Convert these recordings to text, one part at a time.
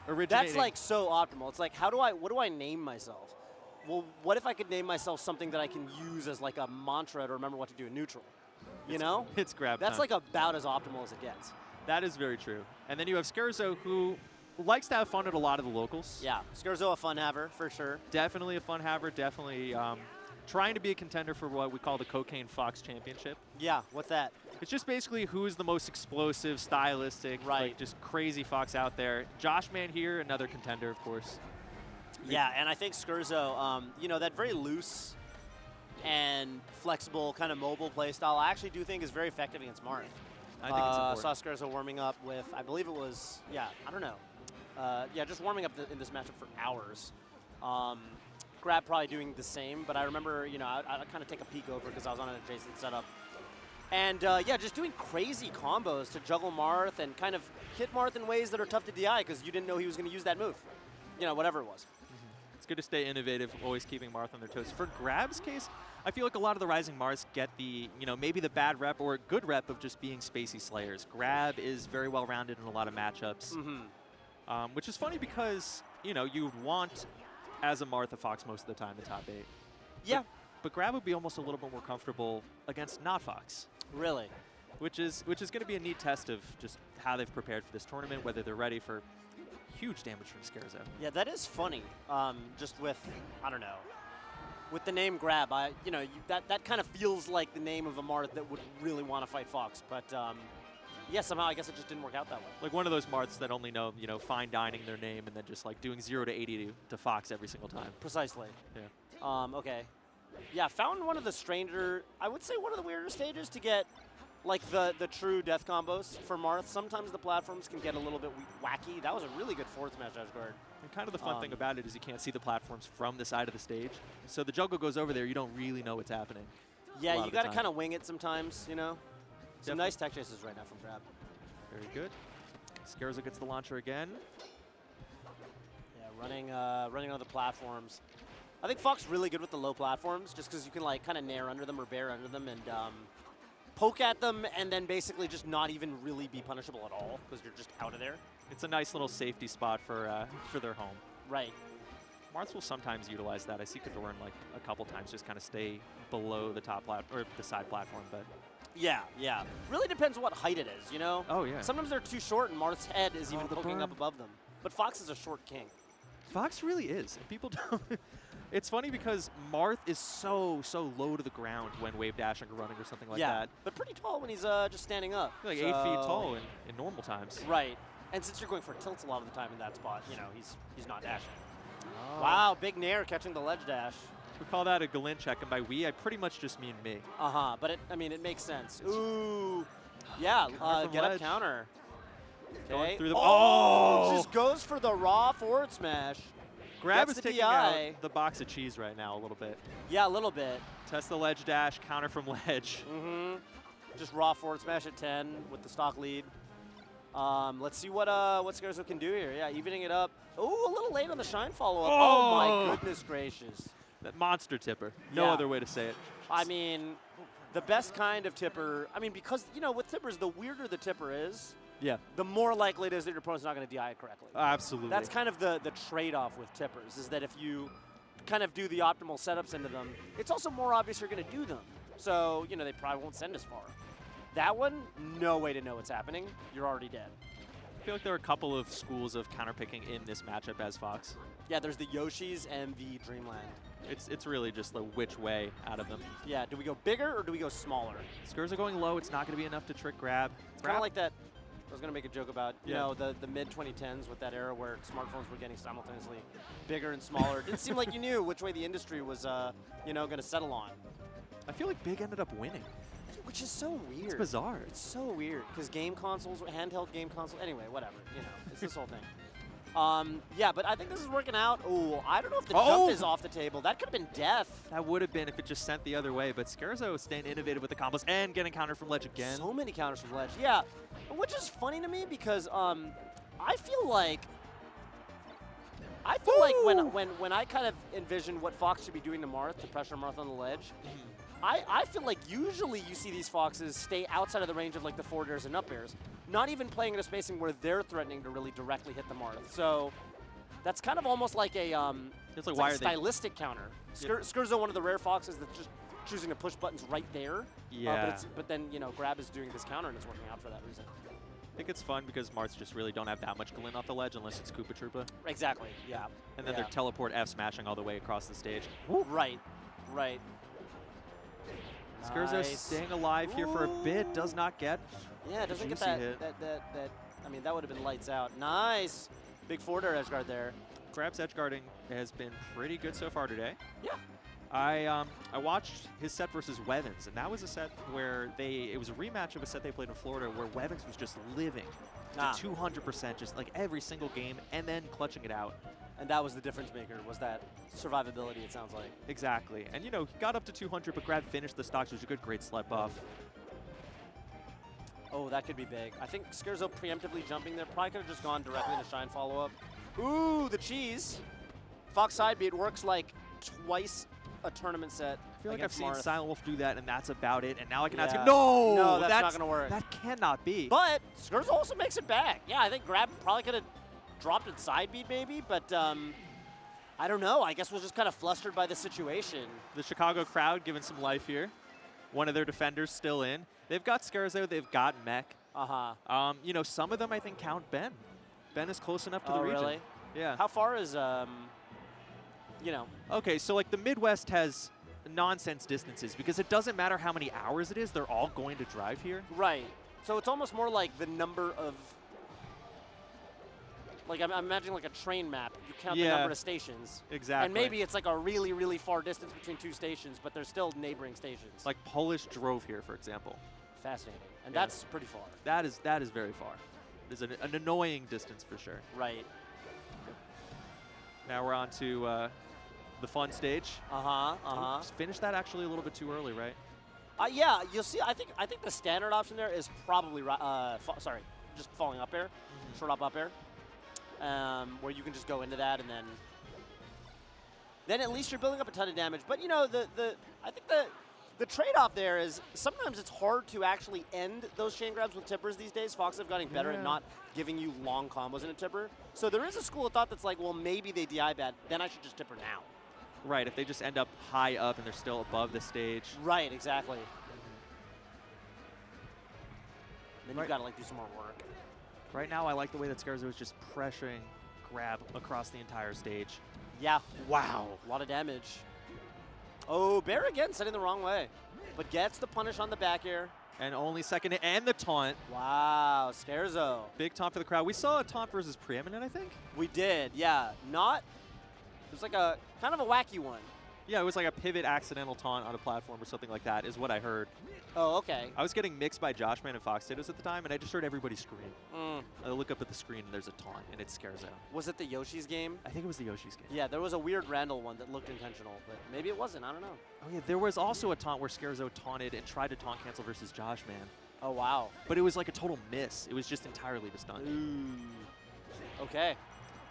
originating. That's like so optimal. It's like, what do I name myself? Well, what if I could name myself something that I can use as like a mantra to remember what to do in neutral? You know? It's grab That's time. like about as optimal as it gets. That is very true. And then you have Skerzo, who likes to have fun at a lot of the locals. Yeah, Skerzo a fun haver, for sure. Definitely a fun haver, definitely trying to be a contender for what we call the Cocaine Fox Championship. Yeah, what's that? It's just basically who is the most explosive, stylistic, like just crazy fox out there. Josh Man here, another contender, of course. Yeah, and I think Skerzo, you know, that very loose and flexible kind of mobile play style, I actually do think is very effective against Marth. I think it's important. Saw Skerzo warming up with, I believe it was, yeah, I don't know. Yeah, just warming up in this matchup for hours. Grab probably doing the same, but I remember, you know, I kind of take a peek over because I was on an adjacent setup. And yeah, just doing crazy combos to juggle Marth and kind of hit Marth in ways that are tough to DI because you didn't know he was going to use that move. You know, whatever it was. It's good to stay innovative, always keeping Marth on their toes. For Grab's case, I feel like a lot of the Rising Marths get the, you know, maybe the bad rep or good rep of just being spacey slayers. Grab is very well-rounded in a lot of matchups, which is funny because, you know, you'd want, as a Martha Fox most of the time, the top 8. Yeah. But Grab would be almost a little bit more comfortable against not Fox. Really? Which is going to be a neat test of just how they've prepared for this tournament, whether they're ready for huge damage from Skerzo. Yeah, that is funny. Just with, I don't know, with the name Grab, you know, that kind of feels like the name of a Marth that would really want to fight Fox. But yeah, somehow I guess it just didn't work out that way. Like one of those Marths that only know, you know, fine dining their name and then just like doing 0 to 80 to Fox every single time. Precisely. Yeah. Okay. Yeah, found one of the stranger, I would say one of the weirder stages to get like the true death combos for Marth. Sometimes the platforms can get a little bit wacky. That was a really good forward smash edge guard. And kind of the fun thing about it is you can't see the platforms from the side of the stage. So the juggle goes over there, you don't really know what's happening. Yeah, you got to kind of wing it sometimes, you know? Some nice tech chases right now from Grab. Very good. Skerzo gets the launcher again. Yeah, running on the platforms. I think Fox really good with the low platforms just because you can like kind of nair under them or bear under them and poke at them and then basically just not even really be punishable at all because you're just out of there. It's a nice little safety spot for their home. Right. Marths will sometimes utilize that. I see Kadoran like a couple times just kind of stay below the top or the side platform, but yeah. Really depends what height it is, you know? Oh yeah. Sometimes they're too short and Marth's head is even poking up above them. But Fox is a short king. Fox really is. And people don't. It's funny because Marth is so low to the ground when wave dashing or running or something like that. But pretty tall when he's just standing up. Like 8 feet tall in normal times. Right. And since you're going for tilts a lot of the time in that spot, you know, he's not dashing. Oh. Wow, big nair catching the ledge dash. We call that a Galin check, and by we, I pretty much just mean me. But it makes sense. Ooh. Yeah, get up counter. Okay. Through the just goes for the raw forward smash. Grab is taking out the box of cheese right now a little bit. Yeah, a little bit. Test the ledge dash, counter from ledge. Just raw forward smash at 10 with the stock lead. Let's see what Skerzo can do here. Yeah, evening it up. Ooh, a little late on the shine follow-up. Oh my goodness gracious. That monster tipper. No other way to say it. I mean, the best kind of tipper. I mean, because, you know, with tippers, the weirder the tipper is, the more likely it is that your opponent's not going to DI it correctly. Absolutely. That's kind of the trade-off with tippers, is that if you kind of do the optimal setups into them, it's also more obvious you're going to do them. So, you know, they probably won't send as far. That one, no way to know what's happening. You're already dead. I feel like there are a couple of schools of counterpicking in this matchup as Fox. Yeah, there's the Yoshis and the Dreamland. It's really just the which way out of them. Yeah, do we go bigger or do we go smaller? Skerzo going low, it's not going to be enough to trick Grab. It's kind of like that. I was going to make a joke about, you know, the mid-2010s with that era where smartphones were getting simultaneously bigger and smaller. It didn't seem like you knew which way the industry was, you know, going to settle on. I feel like Big ended up winning. Which is so weird. It's bizarre. It's so weird because game consoles, handheld game consoles, anyway, whatever. You know, it's this whole thing. Yeah, but I think this is working out. Oh, I don't know if the jump is off the table. That could have been death. That would have been if it just sent the other way, but Skerzo staying innovative with the combos and getting countered from ledge again. So many counters from ledge. Yeah, which is funny to me because I feel like when I kind of envision what Fox should be doing to Marth to pressure Marth on the ledge, I feel like usually you see these Foxes stay outside of the range of like the forward airs and up airs, not even playing in a spacing where they're threatening to really directly hit the Marth. So that's kind of almost like a It's like, why a are they? stylistic counter. Skerzo, one of the rare Foxes that's just choosing to push buttons right there. Yeah. But then, you know, Grab is doing this counter and it's working out for that reason. I think it's fun because Marths just really don't have that much glint off the ledge unless it's Koopa Troopa. Exactly, yeah. And then yeah. they're teleport F smashing all the way across the stage. Right, right. Skerzo Nice. staying alive here for a bit, does not get Yeah, it doesn't get juicy that, hit. I mean, that would have been lights out. Nice. Big forward air edge guard there. Grab's edge guarding has been pretty good so far today. Yeah. I watched his set versus Wevins, and that was a set where it was a rematch of a set they played in Florida where Wevins was just living to 200%, just like every single game, and then clutching it out. And that was the difference maker, was that survivability, it sounds like. Exactly. And, you know, he got up to 200, but Grab finished the stocks, which was a good grade sled buff. Oh, that could be big. I think Skerzo preemptively jumping there probably could have just gone directly into Shine follow-up. Ooh, the cheese. Fox side beat works like twice a tournament set. I feel like I've seen Marth. Silent Wolf do that, and that's about it. And now I can ask Yeah. him, no! No, that's not going to work. That cannot be. But Skerzo also makes it back. Yeah, I think Grab probably could have dropped it side beat maybe, but I don't know. I guess we're just kind of flustered by the situation. The Chicago crowd giving some life here. One of their defenders still in. They've got Skerzo, they've got Mech. Uh-huh. You know, some of them I think count Ben. Ben is close enough to the Oh, region. really? Yeah. How far is, you know? Okay, so like the Midwest has nonsense distances because it doesn't matter how many hours it is, they're all going to drive here. Right. So it's almost more like the number of, like I'm imagining like a train map. You count the number of stations. Exactly. And maybe it's like a really, really far distance between two stations, but they're still neighboring stations. Like Polish drove here, for example. Fascinating. And Yeah. that's pretty far. That is very far. It is an annoying distance for sure. Right. Now we're on to the fun stage. Just Finished that actually a little bit too early, right? Yeah, you'll see. I think the standard option there is probably just falling up air, short up air, where you can just go into that and then at least you're building up a ton of damage. But you know I think the trade-off there is sometimes it's hard to actually end those chain grabs with tippers these days. Fox have gotten better at not giving you long combos in a tipper. So there is a school of thought that's like, well, maybe they DI bad, then I should just tipper now. Right, if they just end up high up and they're still above the stage. Right, exactly. Then Right. you've got to like do some more work. Right now, I like the way that Skerzo is just pressuring Grab across the entire stage. Yeah. Wow. A lot of damage. Oh, Bear again setting the wrong way. But gets the punish on the back air. And only second hit and the taunt. Wow, Skerzo. Big taunt for the crowd. We saw a taunt versus Preeminent, I think. We did, yeah. It was like a kind of a wacky one. Yeah, it was like a pivot accidental taunt on a platform or something like that is what I heard. Oh, okay. I was getting mixed by Joshman and Fox Tatos at the time, and I just heard everybody scream. I look up at the screen, and there's a taunt, and it's Skerzo. Was it the Yoshi's game? I think it was the Yoshi's game. Yeah, there was a weird Randall one that looked intentional, but maybe it wasn't. I don't know. Oh, yeah, there was also a taunt where Skerzo taunted and tried to taunt cancel versus Joshman. Oh, wow. But it was like a total miss. It was just entirely to stun. Ooh. Okay.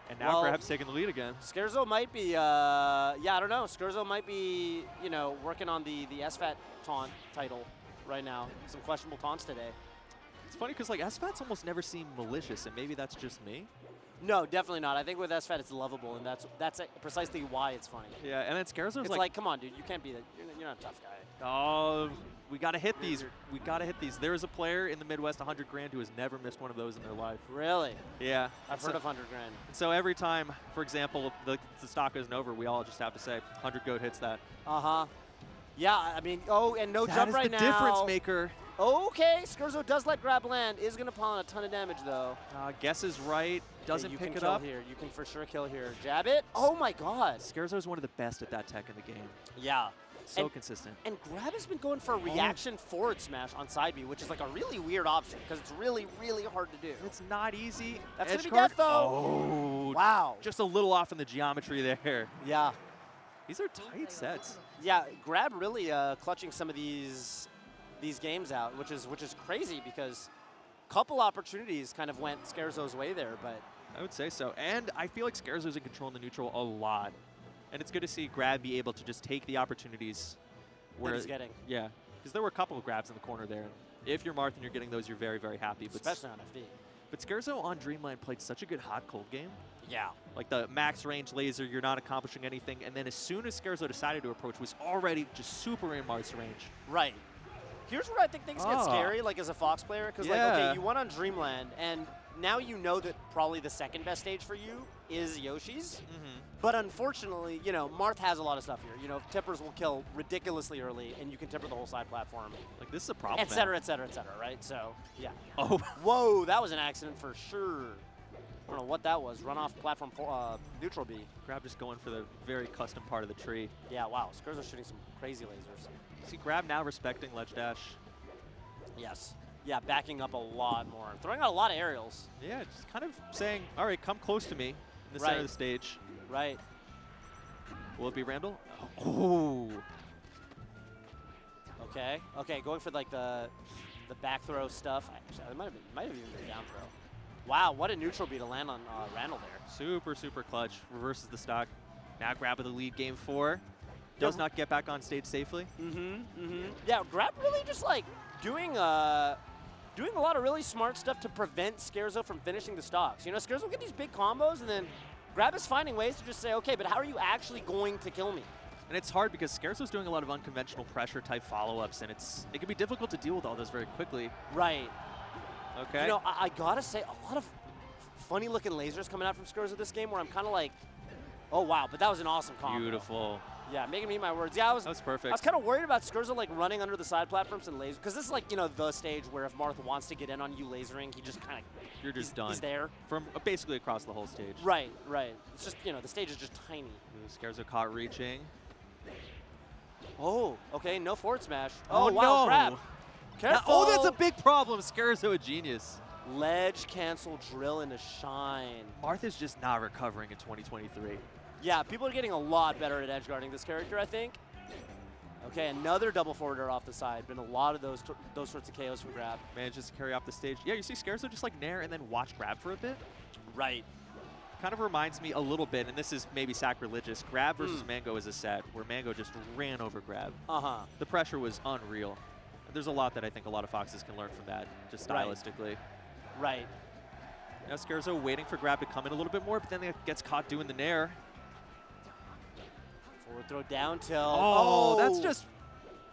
And now Grab's taking the lead again. Skerzo might be, yeah, I don't know. Skerzo might be, you know, working on the SFAT taunt title right now. Some questionable taunts today. It's funny because like SFATs almost never seem malicious, and maybe that's just me. No, definitely not. I think with SFAT it's lovable, and that's precisely why it's funny. Yeah, and then Skerzo's It's like, come on, dude, you can't be that. You're not a tough guy. Oh, we gotta hit these. We gotta hit these. There is a player in the Midwest, 100 grand, who has never missed one of those in their life. Really? Yeah. I've heard of 100 grand. So every time, for example, the stock isn't over, we all just have to say 100 goat hits that. Yeah, I mean, and no jump right now. That is the difference maker. Okay, Skerzo does let Grab land. Is going to pile on a ton of damage, though. Guess is right. Doesn't you pick can it kill up. Here. You can for sure kill here. Jab it. Oh, my God. Skerzo is one of the best at that tech in the game. Yeah. So consistent. And Grab has been going for a reaction forward smash on side B, which is like a really weird option because it's really, really hard to do. It's not easy. That's going to be guard. death, though. Oh. Wow. Just a little off in the geometry there. Yeah. These are tight sets. Yeah, Grab really clutching some of these games out, which is crazy because a couple opportunities kind of went Skerzo's way there, but I would say so. And I feel like Skerzo's in control in the neutral a lot. And it's good to see Grab be able to just take the opportunities that he's getting. Yeah, because there were a couple of grabs in the corner there. If you're Marth and you're getting those, you're very, very happy. But especially on FD. But Skerzo on Dreamland played such a good hot-cold game. Yeah. Like the max range laser, you're not accomplishing anything. And then as soon as Skerzo decided to approach, was already just super in Marth's range. Right. Here's where I think things get scary, like as a Fox player, because like, okay, you won on Dreamland, and now you know that probably the second best stage for you is Yoshi's. But unfortunately, you know, Marth has a lot of stuff here. You know, tippers will kill ridiculously early, and you can tipper the whole side platform. Like, this is a problem, et cetera, et cetera, et cetera, right? So, yeah. Oh. Whoa, that was an accident for sure. I don't know what that was. Run off platform neutral B. Grab just going for the very custom part of the tree. Yeah, wow. Skerzo's shooting some crazy lasers. See, Grab now respecting ledge dash. Yes. Yeah, backing up a lot more. Throwing out a lot of aerials. Yeah, just kind of saying, all right, come close to me in the center of the stage. Right. Will it be Randall? Oh. Okay. Okay, going for like the back throw stuff. Actually, it might have even been a down throw. Wow, what a neutral B to land on Randall there. Super, super clutch. Reverses the stock. Now Grab with the lead game 4. Does not get back on stage safely. Yeah, Grab really just like doing a lot of really smart stuff to prevent Skerzo from finishing the stocks. You know, Skerzo will get these big combos, and then Grab is finding ways to just say, okay, but how are you actually going to kill me? And it's hard because Skerzo's doing a lot of unconventional pressure type follow-ups, and it can be difficult to deal with all those very quickly. Right. Okay. You know, I gotta say, a lot of funny looking lasers coming out from Skerzo this game where I'm kind of like, oh wow, but that was an awesome combo. Beautiful. Yeah, making me my words. Yeah, that was perfect. I was kind of worried about Skerzo like running under the side platforms and lasers, because this is like, you know, the stage where if Marth wants to get in on you lasering, he just kind of, you're just done. He's there. From basically across the whole stage. Right, right. It's just, you know, the stage is just tiny. Ooh, Skerzo caught reaching. Oh, okay, no forward smash. Oh, wow, no. Grab. Careful. Oh, that's a big problem. Skerzo a genius. Ledge cancel drill into shine. Marth is just not recovering in 2023. Yeah, people are getting a lot better at edge guarding this character, I think. Okay, another double forwarder off the side. Been a lot of those sorts of KOs from Grab. Manages to carry off the stage. Yeah, you see Skerzo just like nair and then watch Grab for a bit. Right. Kind of reminds me a little bit, and this is maybe sacrilegious, Grab versus Mango is a set where Mango just ran over Grab. The pressure was unreal. There's a lot that I think a lot of Foxes can learn from that, just stylistically. Right. Now Skerzo waiting for Grab to come in a little bit more, but then it gets caught doing the nair. Forward throw down tilt. Oh, that's just...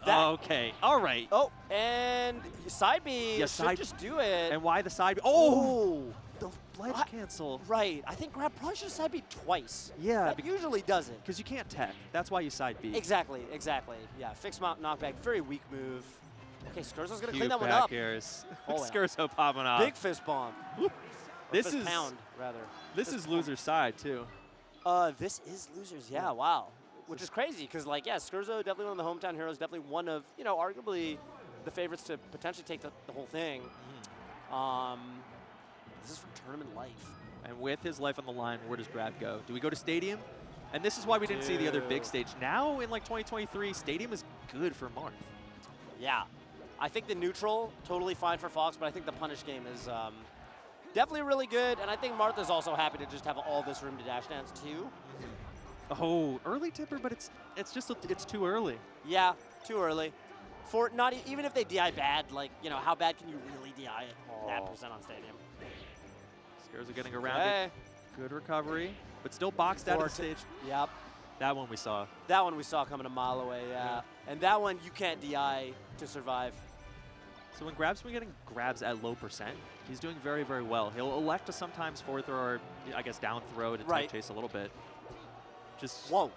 okay, all right. Oh, and side B should just do it. And why the side B? Oh! The ledge cancel. Right. I think Grab probably should have side B twice. Yeah. That usually does it. Because you can't tech. That's why you side B. Exactly, exactly. Yeah, fixed mount knockback. Very weak move. Okay, Skerzo's going to clean that one back up. Airs. Oh, Skerzo popping off. Big fist bomb. This fist is pound, rather. This fist is loser's side, too. This is losers, yeah, wow. Which is crazy, because, like, yeah, Skerzo, definitely one of the hometown heroes, definitely one of, you know, arguably the favorites to potentially take the whole thing. This is for tournament life. And with his life on the line, where does Grab go? Do we go to Stadium? And this is why we didn't see the other big stage. Now, in, like, 2023, Stadium is good for Marth. Yeah. I think the neutral, totally fine for Fox, but I think the punish game is definitely really good. And I think Marth is also happy to just have all this room to dash dance, too. Oh, early tipper, but it's too early. Yeah, too early. For not even if they DI bad, like, you know, how bad can you really DI it that percent on Stadium? Skerzo getting around it. Good recovery, but still boxed out of the stage. Yep. That one we saw. That one we saw coming a mile away, yeah. And that one you can't DI to survive. So when Grab's been getting grabs at low percent, he's doing very, very well. He'll elect to sometimes forward throw or, I guess, down throw to type chase a little bit. Just whoa.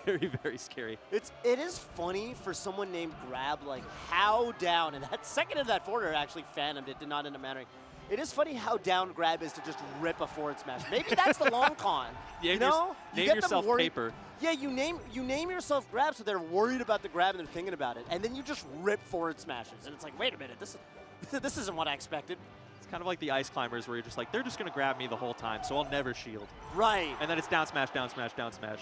Very, very scary. It is funny for someone named Grab, like how down, and that second of that forwarder actually phantomed, it did not end up mattering. It is funny how down Grab is to just rip a forward smash. Maybe that's the long con. Yeah, you know? Name yourself Paper. Yeah, you name yourself Grab, so they're worried about the grab and they're thinking about it, and then you just rip forward smashes, and it's like, wait a minute, this isn't what I expected. It's kind of like the ice climbers where you're just like, they're just going to grab me the whole time, so I'll never shield. Right. And then it's down smash, down smash, down smash.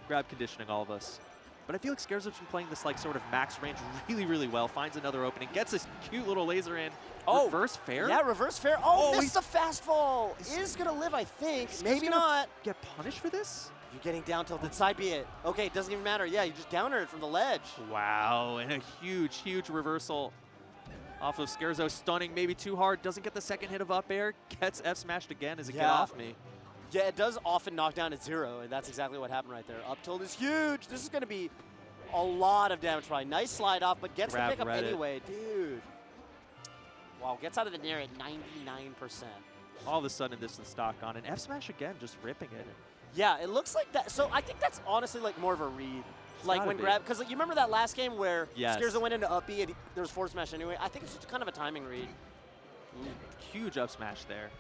Grab conditioning all of us. But I feel like Skerzo's been playing this like sort of max range really, really well. Finds another opening, gets this cute little laser in. Oh, reverse fair? Yeah, reverse fair. Oh, missed the fastball. Is going to live, I think. Maybe not. Get punished for this? You're getting down tilted. Side B it. Okay, it doesn't even matter. Yeah, you just downer it from the ledge. Wow, and a huge, huge reversal off of Skerzo. Stunning, maybe too hard. Doesn't get the second hit of up air. Gets F smashed again as it get off me. Yeah, it does often knock down at 0, and that's exactly what happened right there. Up tilt is huge. This is going to be a lot of damage probably. Nice slide off, but gets the pickup anyway. Dude. Wow, gets out of the nair at 99%. All of a sudden, this is stock on. And F smash again, just ripping it. Yeah, it looks like that. So I think that's honestly like more of a read. Like when grab, because like, you remember that last game where Skerzo went into up B and there was forward smash anyway? I think it's just kind of a timing read. Ooh, huge up smash there.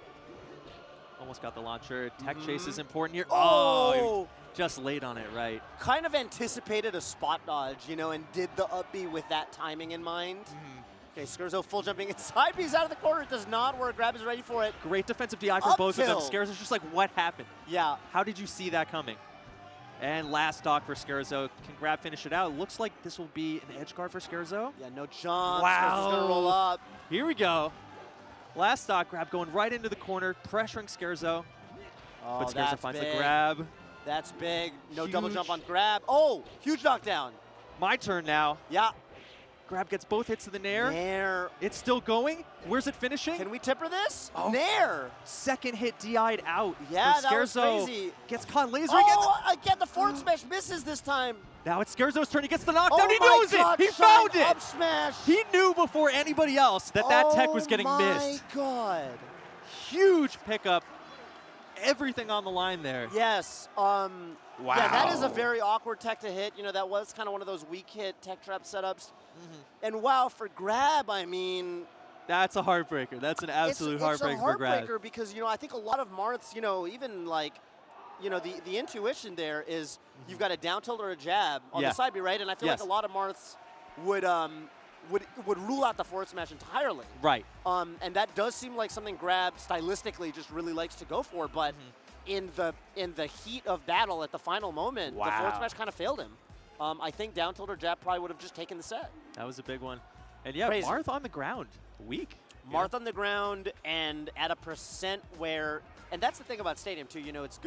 Almost got the launcher. Tech chase is important here. Oh! Just laid on it right. Kind of anticipated a spot dodge, you know, and did the up B with that timing in mind. Okay, Skerzo full jumping inside B's out of the corner. It does not work. Grab is ready for it. Great defensive DI from both of them. Skerzo's just like, what happened? Yeah. How did you see that coming? And last stock for Skerzo. Can Grab finish it out? Looks like this will be an edge guard for Skerzo. Yeah, no jump. Wow. Skerzo's gonna roll up. Here we go. Last stock Grab going right into the corner, pressuring Skerzo. Oh, but Skerzo that's finds big. the grab. That's big. No double jump on Grab. Oh, huge knockdown. My turn now. Yeah. Grab gets both hits of the nair. Nair. It's still going. Where's it finishing? Can we tipper this? Oh. Nair. Second hit DI'd out. Yeah, for that was Skerzo. crazy. Gets caught laser. Oh, again, the forward smash misses this time. Now it's Skerzo's turn. He gets the knockdown. Oh He my knows God, it. He found it. Up smash. He knew before anybody else that that tech was getting missed. Oh my God. Huge pickup. Everything on the line there. Yes. Wow. Yeah, that is a very awkward tech to hit. You know, that was kind of one of those weak hit tech trap setups. And wow, for Grab, I mean, that's a heartbreaker. That's an absolute heartbreaker for Grab. It's a heartbreaker because, you know, I think a lot of Marths, you know, even like, you know, the intuition there is you've got a down tilt or a jab on the side B, right? And I feel like a lot of Marths would rule out the forward smash entirely. Right. And that does seem like something Grab stylistically just really likes to go for, but in the heat of battle at the final moment, the forward smash kind of failed him. I think down tilt or jab probably would have just taken the set. That was a big one. And yeah, Crazy. Marth on the ground. Weak. Marth on the ground and at a percent where, and that's the thing about Stadium too, you know, it's good.